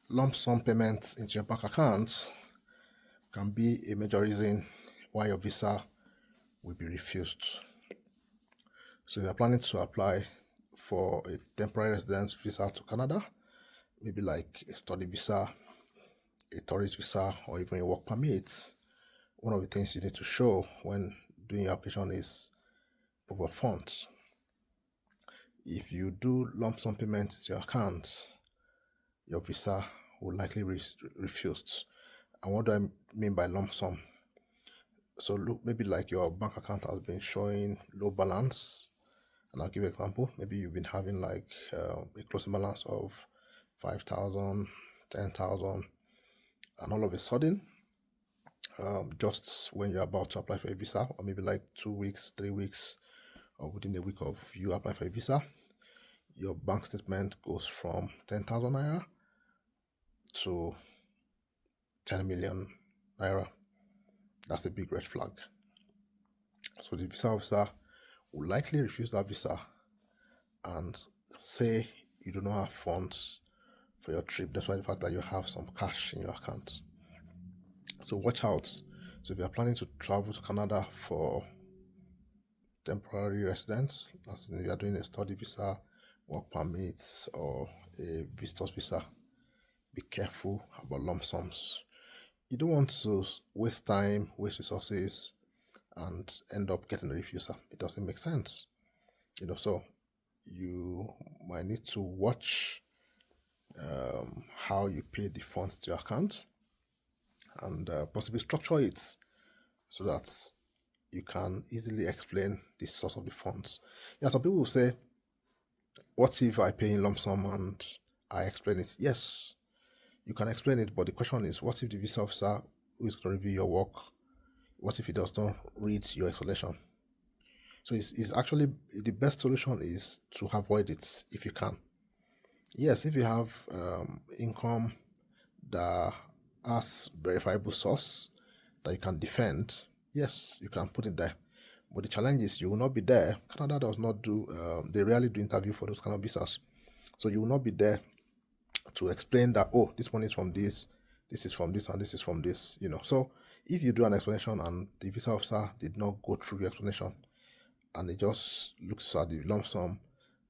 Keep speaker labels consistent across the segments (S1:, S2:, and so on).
S1: lump sum payments into your bank account can be a major reason why your visa will be refused. So if you're planning to apply for a temporary residence visa to Canada, maybe like a study visa, a tourist visa, or even a work permit, one of the things you need to show when doing your application is proof of funds. If you do lump sum payment to your account, your visa will likely be refused. And what do I mean by lump sum? So look, maybe like your bank account has been showing low balance, and I'll give you an example. Maybe you've been having like a closing balance of 5,000, 10,000, and all of a sudden, just when you're about to apply for a visa, or maybe like 2 weeks, 3 weeks, or within a week of you apply for a visa, your bank statement goes from 10,000 naira to 10 million naira. That's a big red flag. So the visa officer will likely refuse that visa and say you do not have funds for your trip, despite the fact that you have some cash in your account. So watch out. So if you're planning to travel to Canada for temporary residence, as in if you're doing a study visa, work permit, or a visitor's visa, be careful about lump sums. You don't want to waste time, waste resources, and end up getting a refusal. It doesn't make sense. So you might need to watch how you pay the funds to your account and possibly structure it so that you can easily explain the source of the funds. Yeah, some people will say, what if I pay in lump sum and I explain it? Yes, you can explain it, but the question is, what if the visa officer who is going to review your work, what if he does not read your explanation? So it's actually the best solution is to avoid it if you can. Yes, if you have income that has verifiable source that you can defend, yes, you can put it there. But the challenge is you will not be there. Canada does not do, they rarely do interview for those kind of visas. So you will not be there to explain that, oh, this money is from this is from this, and this is from this, So if you do an explanation and the visa officer did not go through your explanation and it just looks at the lump sum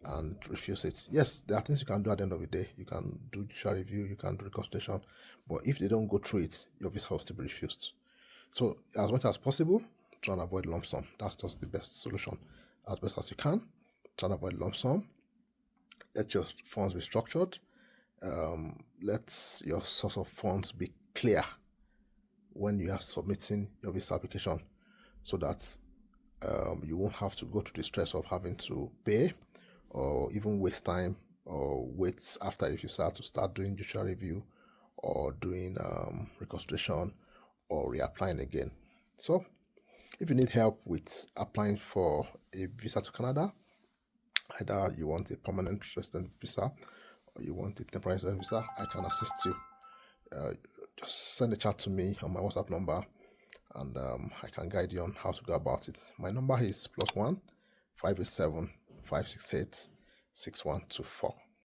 S1: and refuse it, yes, there are things you can do at the end of the day. You can do judicial review, you can do reconsideration, but if they don't go through it, your visa will still be refused. So as much as possible, try and avoid lump sum. That's just the best solution. As best as you can, try and avoid lump sum. Let your funds be structured. Let your source of funds be clear when you are submitting your visa application, so that you won't have to go to the stress of having to pay or even waste time or wait after if you start to start doing judicial review or doing reconsideration or reapplying again. So if you need help with applying for a visa to Canada, either you want a permanent resident visa or you want a temporary resident visa, I can assist you. Just send a chat to me on my WhatsApp number, and I can guide you on how to go about it. My number is +1 587 568 6124.